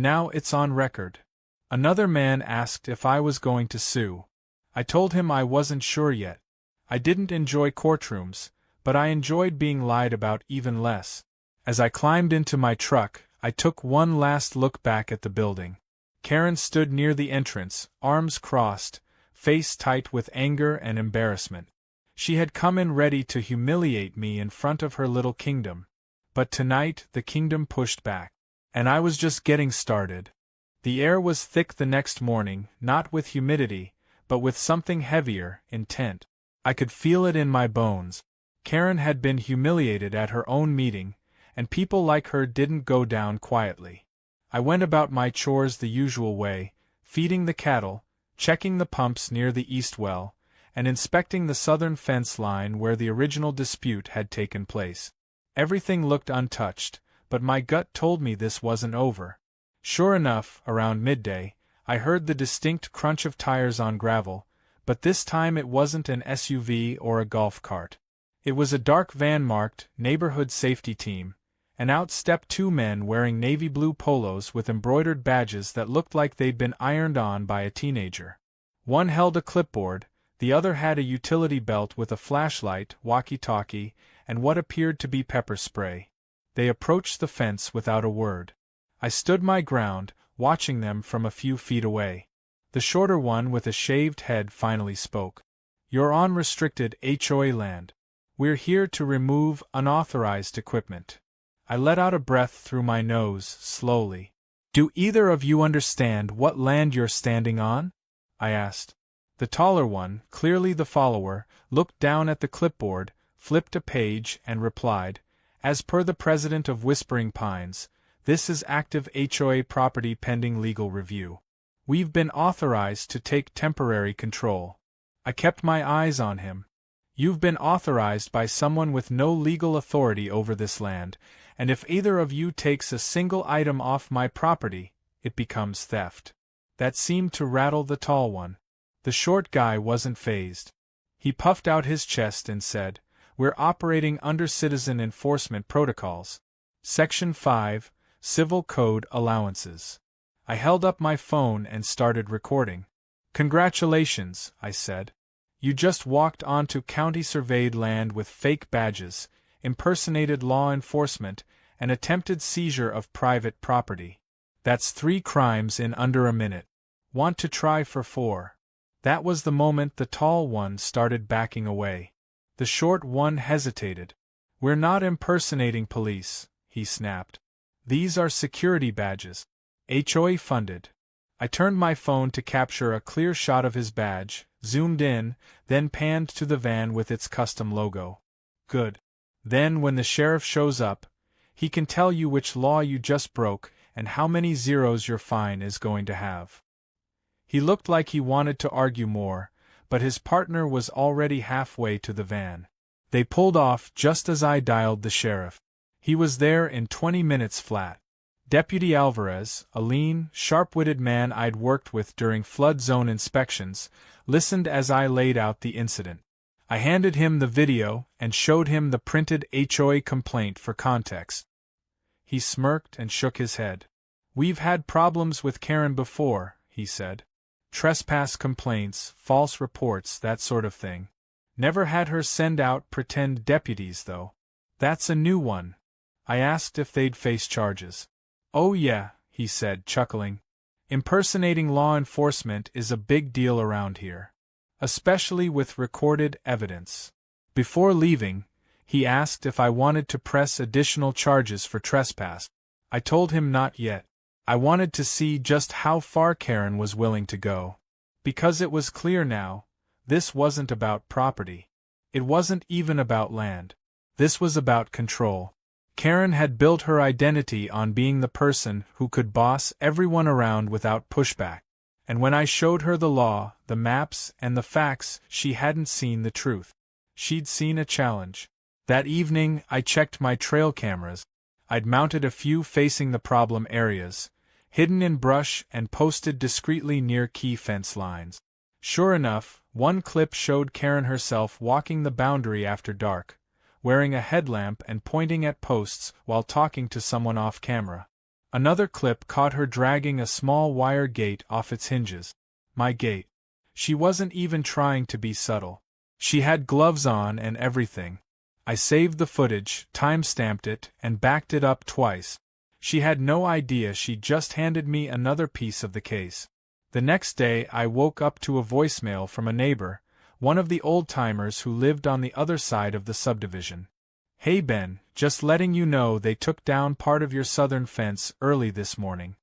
now it's on record. Another man asked if I was going to sue. I told him I wasn't sure yet. I didn't enjoy courtrooms, but I enjoyed being lied about even less. As I climbed into my truck, I took one last look back at the building. Karen stood near the entrance, arms crossed, face tight with anger and embarrassment. She had come in ready to humiliate me in front of her little kingdom. But tonight the kingdom pushed back. And I was just getting started. The air was thick the next morning, not with humidity, but with something heavier, intent. I could feel it in my bones. Karen had been humiliated at her own meeting, and people like her didn't go down quietly. I went about my chores the usual way, feeding the cattle, checking the pumps near the east well, and inspecting the southern fence line where the original dispute had taken place. Everything looked untouched, but my gut told me this wasn't over. Sure enough, around midday, I heard the distinct crunch of tires on gravel, but this time it wasn't an SUV or a golf cart. It was a dark van marked Neighborhood Safety Team, and out stepped two men wearing navy blue polos with embroidered badges that looked like they'd been ironed on by a teenager. One held a clipboard, the other had a utility belt with a flashlight, walkie-talkie, and what appeared to be pepper spray. They approached the fence without a word. I stood my ground, watching them from a few feet away. The shorter one with a shaved head finally spoke. "You're on restricted HOA land. We're here to remove unauthorized equipment." I let out a breath through my nose, slowly. "Do either of you understand what land you're standing on?" I asked. The taller one, clearly the follower, looked down at the clipboard, flipped a page, and replied, "As per the president of Whispering Pines, this is active HOA property pending legal review. We've been authorized to take temporary control." I kept my eyes on him. "You've been authorized by someone with no legal authority over this land, and if either of you takes a single item off my property, it becomes theft." That seemed to rattle the tall one. The short guy wasn't fazed. He puffed out his chest and said, "We're operating under citizen enforcement protocols. Section 5, Civil Code Allowances." I held up my phone and started recording. "Congratulations," I said. "You just walked onto county-surveyed land with fake badges, impersonated law enforcement, and attempted seizure of private property. That's 3 crimes in under a minute. Want to try for 4? That was the moment the tall one started backing away. The short one hesitated. "We're not impersonating police," he snapped. "These are security badges. HOA funded." I turned my phone to capture a clear shot of his badge, zoomed in, then panned to the van with its custom logo. "Good. Then when the sheriff shows up, he can tell you which law you just broke and how many zeros your fine is going to have." He looked like he wanted to argue more, but his partner was already halfway to the van. They pulled off just as I dialed the sheriff. He was there in 20 minutes flat. Deputy Alvarez, a lean, sharp-witted man I'd worked with during flood zone inspections, listened as I laid out the incident. I handed him the video and showed him the printed HOA complaint for context. He smirked and shook his head. "We've had problems with Karen before," he said. "Trespass complaints, false reports, that sort of thing. Never had her send out pretend deputies, though. That's a new one." I asked if they'd face charges. "Oh yeah," he said, chuckling. "Impersonating law enforcement is a big deal around here. Especially with recorded evidence." Before leaving, he asked if I wanted to press additional charges for trespass. I told him not yet. I wanted to see just how far Karen was willing to go. Because it was clear now, this wasn't about property. It wasn't even about land. This was about control. Karen had built her identity on being the person who could boss everyone around without pushback. And when I showed her the law, the maps, and the facts, she hadn't seen the truth. She'd seen a challenge. That evening, I checked my trail cameras. I'd mounted a few facing the problem areas, hidden in brush and posted discreetly near key fence lines. Sure enough, one clip showed Karen herself walking the boundary after dark, wearing a headlamp and pointing at posts while talking to someone off camera. Another clip caught her dragging a small wire gate off its hinges. My gate. She wasn't even trying to be subtle. She had gloves on and everything. I saved the footage, time-stamped it, and backed it up twice. She had no idea she'd just handed me another piece of the case. The next day I woke up to a voicemail from a neighbor, one of the old-timers who lived on the other side of the subdivision. "Hey Ben, just letting you know they took down part of your southern fence early this morning.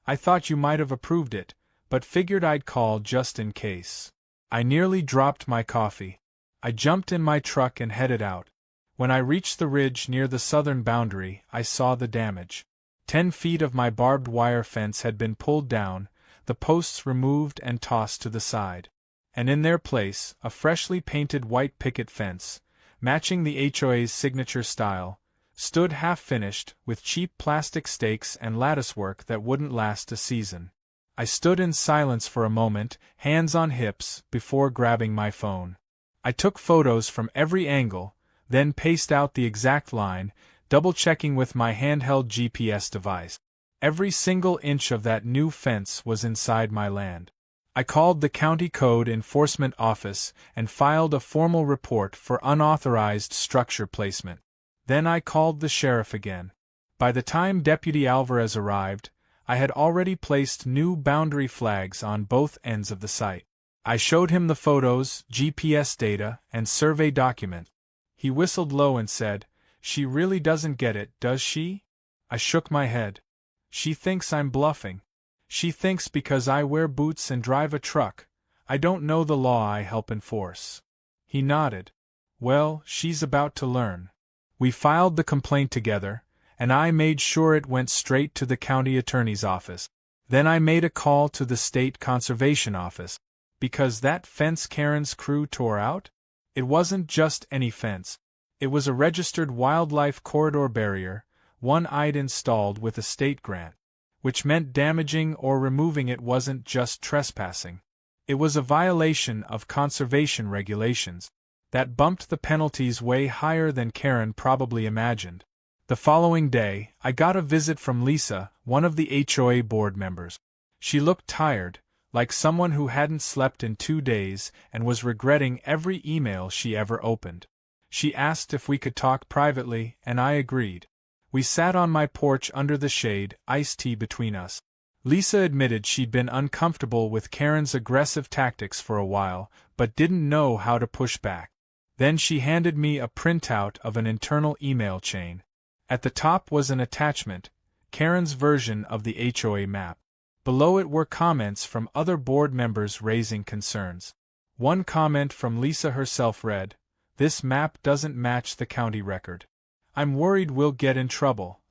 I thought you might have approved it, but figured I'd call just in case." I nearly dropped my coffee. I jumped in my truck and headed out. When I reached the ridge near the southern boundary, I saw the damage. 10 feet of my barbed wire fence had been pulled down, the posts removed and tossed to the side. And in their place, a freshly painted white picket fence, matching the HOA's signature style, stood half-finished, with cheap plastic stakes and latticework that wouldn't last a season. I stood in silence for a moment, hands on hips, before grabbing my phone. I took photos from every angle, then paced out the exact line, double-checking with my handheld GPS device. Every single inch of that new fence was inside my land. I called the County Code Enforcement Office and filed a formal report for unauthorized structure placement. Then I called the sheriff again. By the time Deputy Alvarez arrived, I had already placed new boundary flags on both ends of the site. I showed him the photos, GPS data, and survey document. He whistled low and said, "She really doesn't get it, does she?" I shook my head. "She thinks I'm bluffing. She thinks because I wear boots and drive a truck, I don't know the law I help enforce." He nodded. "Well, she's about to learn." We filed the complaint together, and I made sure it went straight to the county attorney's office. Then I made a call to the state conservation office. Because that fence Karen's crew tore out? It wasn't just any fence. It was a registered wildlife corridor barrier, one I'd installed with a state grant, which meant damaging or removing it wasn't just trespassing. It was a violation of conservation regulations. That bumped the penalties way higher than Karen probably imagined. The following day, I got a visit from Lisa, one of the HOA board members. She looked tired, like someone who hadn't slept in 2 days and was regretting every email she ever opened. She asked if we could talk privately, and I agreed. We sat on my porch under the shade, iced tea between us. Lisa admitted she'd been uncomfortable with Karen's aggressive tactics for a while, but didn't know how to push back. Then she handed me a printout of an internal email chain. At the top was an attachment, Karen's version of the HOA map. Below it were comments from other board members raising concerns. One comment from Lisa herself read, "This map doesn't match the county record. I'm worried we'll get in trouble."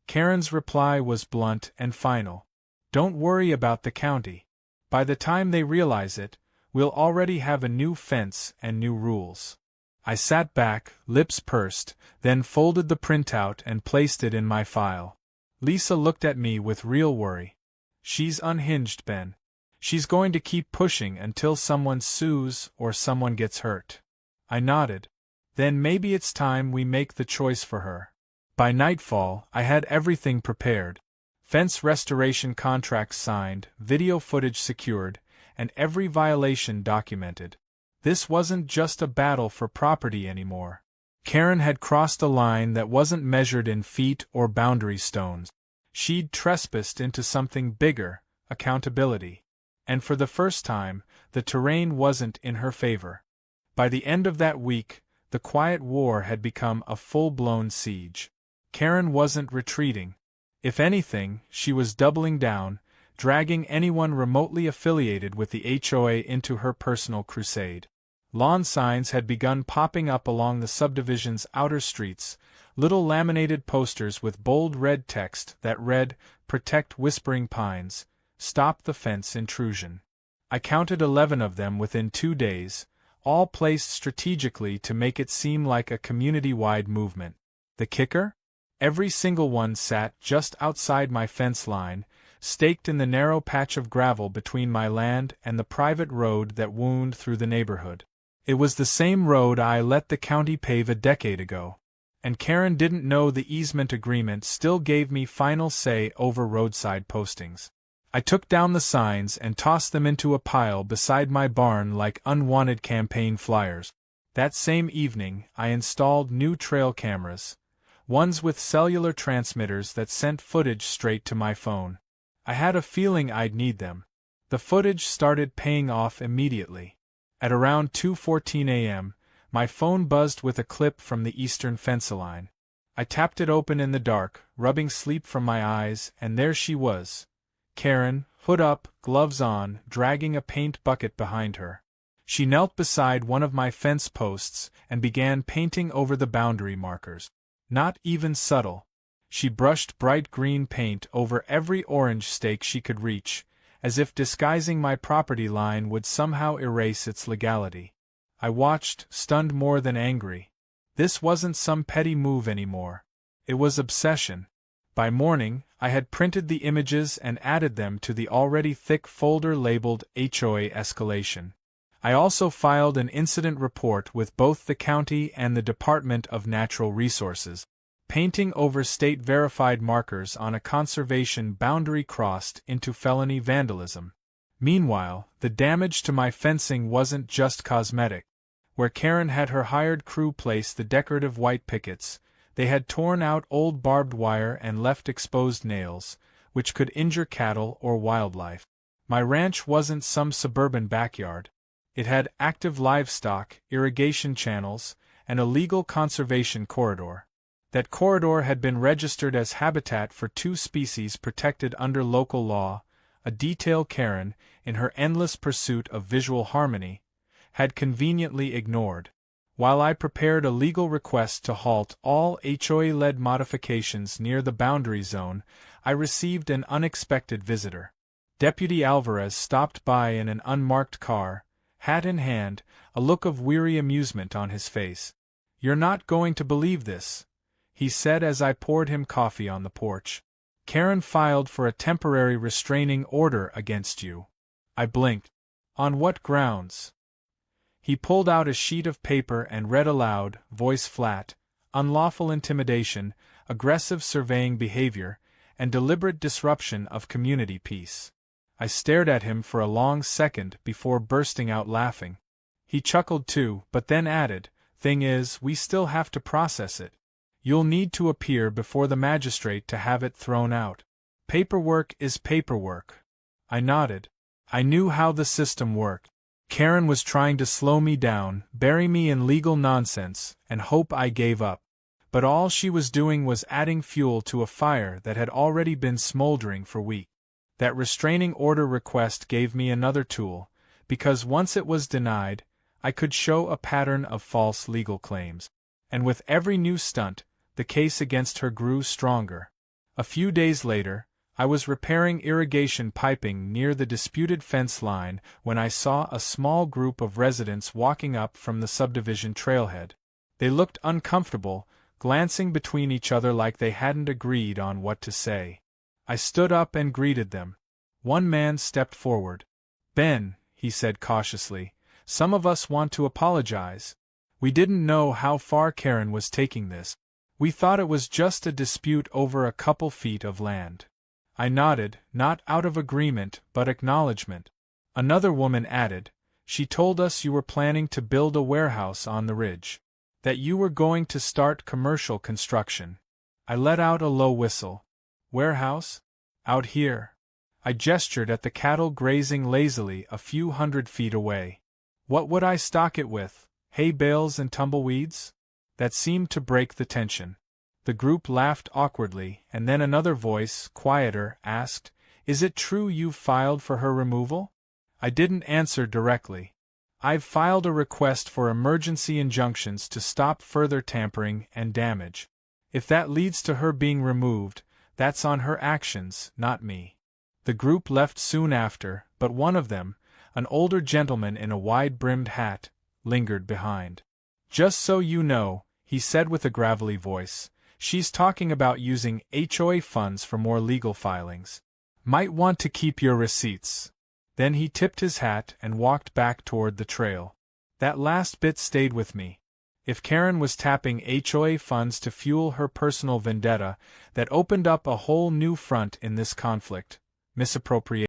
Karen's reply was blunt and final. "Don't worry about the county. By the time they realize it, we'll already have a new fence and new rules." I sat back, lips pursed, then folded the printout and placed it in my file. Lisa looked at me with real worry. "She's unhinged, Ben. She's going to keep pushing until someone sues or someone gets hurt." I nodded. "Then maybe it's time we make the choice for her." By nightfall, I had everything prepared. Fence restoration contracts signed, video footage secured, and every violation documented. This wasn't just a battle for property anymore. Karen had crossed a line that wasn't measured in feet or boundary stones. She'd trespassed into something bigger, accountability. And for the first time, the terrain wasn't in her favor. By the end of that week, the quiet war had become a full-blown siege. Karen wasn't retreating. If anything, she was doubling down, dragging anyone remotely affiliated with the HOA into her personal crusade. Lawn signs had begun popping up along the subdivision's outer streets, little laminated posters with bold red text that read, "Protect Whispering Pines, Stop the Fence Intrusion." I counted 11 of them within 2 days, all placed strategically to make it seem like a community-wide movement. The kicker? Every single one sat just outside my fence line, staked in the narrow patch of gravel between my land and the private road that wound through the neighborhood. It was the same road I let the county pave a decade ago. And Karen didn't know the easement agreement still gave me final say over roadside postings. I took down the signs and tossed them into a pile beside my barn like unwanted campaign flyers. That same evening, I installed new trail cameras, ones with cellular transmitters that sent footage straight to my phone. I had a feeling I'd need them. The footage started paying off immediately. At around 2:14 a.m., my phone buzzed with a clip from the eastern fence line. I tapped it open in the dark, rubbing sleep from my eyes, and there she was. Karen, hood up, gloves on, dragging a paint bucket behind her. She knelt beside one of my fence posts and began painting over the boundary markers. Not even subtle. She brushed bright green paint over every orange stake she could reach, as if disguising my property line would somehow erase its legality. I watched, stunned more than angry. This wasn't some petty move anymore. It was obsession. By morning, I had printed the images and added them to the already thick folder labeled HOA Escalation. I also filed an incident report with both the county and the Department of Natural Resources. Painting over state-verified markers on a conservation boundary crossed into felony vandalism. Meanwhile, the damage to my fencing wasn't just cosmetic. Where Karen had her hired crew place the decorative white pickets, they had torn out old barbed wire and left exposed nails, which could injure cattle or wildlife. My ranch wasn't some suburban backyard. It had active livestock, irrigation channels, and a legal conservation corridor. That corridor had been registered as habitat for 2 species protected under local law, a detail Karen, in her endless pursuit of visual harmony, had conveniently ignored. While I prepared a legal request to halt all HOA-led modifications near the boundary zone, I received an unexpected visitor. Deputy Alvarez stopped by in an unmarked car, hat in hand, a look of weary amusement on his face. "You're not going to believe this," he said as I poured him coffee on the porch. "Karen filed for a temporary restraining order against you." I blinked. "On what grounds?" He pulled out a sheet of paper and read aloud, voice flat, "Unlawful intimidation, aggressive surveying behavior, and deliberate disruption of community peace." I stared at him for a long second before bursting out laughing. He chuckled too, but then added, "Thing is, we still have to process it. You'll need to appear before the magistrate to have it thrown out. Paperwork is paperwork." I nodded. I knew how the system worked. Karen was trying to slow me down, bury me in legal nonsense, and hope I gave up. But all she was doing was adding fuel to a fire that had already been smoldering for weeks. That restraining order request gave me another tool, because once it was denied, I could show a pattern of false legal claims. And with every new stunt, the case against her grew stronger. A few days later, I was repairing irrigation piping near the disputed fence line when I saw a small group of residents walking up from the subdivision trailhead. They looked uncomfortable, glancing between each other like they hadn't agreed on what to say. I stood up and greeted them. One man stepped forward. "Ben," he said cautiously, "some of us want to apologize. We didn't know how far Karen was taking this. We thought it was just a dispute over a couple feet of land." I nodded, not out of agreement but acknowledgement. Another woman added, "She told us you were planning to build a warehouse on the ridge. That you were going to start commercial construction." I let out a low whistle. "Warehouse? Out here?" I gestured at the cattle grazing lazily a few hundred feet away. "What would I stock it with? Hay bales and tumbleweeds?" That seemed to break the tension. The group laughed awkwardly, and then another voice, quieter, asked, "Is it true you've filed for her removal?" I didn't answer directly. "I've filed a request for emergency injunctions to stop further tampering and damage. If that leads to her being removed, that's on her actions, not me." The group left soon after, but one of them, an older gentleman in a wide-brimmed hat, lingered behind. "Just so you know," he said with a gravelly voice, "she's talking about using HOA funds for more legal filings. Might want to keep your receipts." Then he tipped his hat and walked back toward the trail. That last bit stayed with me. if Karen was tapping HOA funds to fuel her personal vendetta, that opened up a whole new front in this conflict: misappropriation.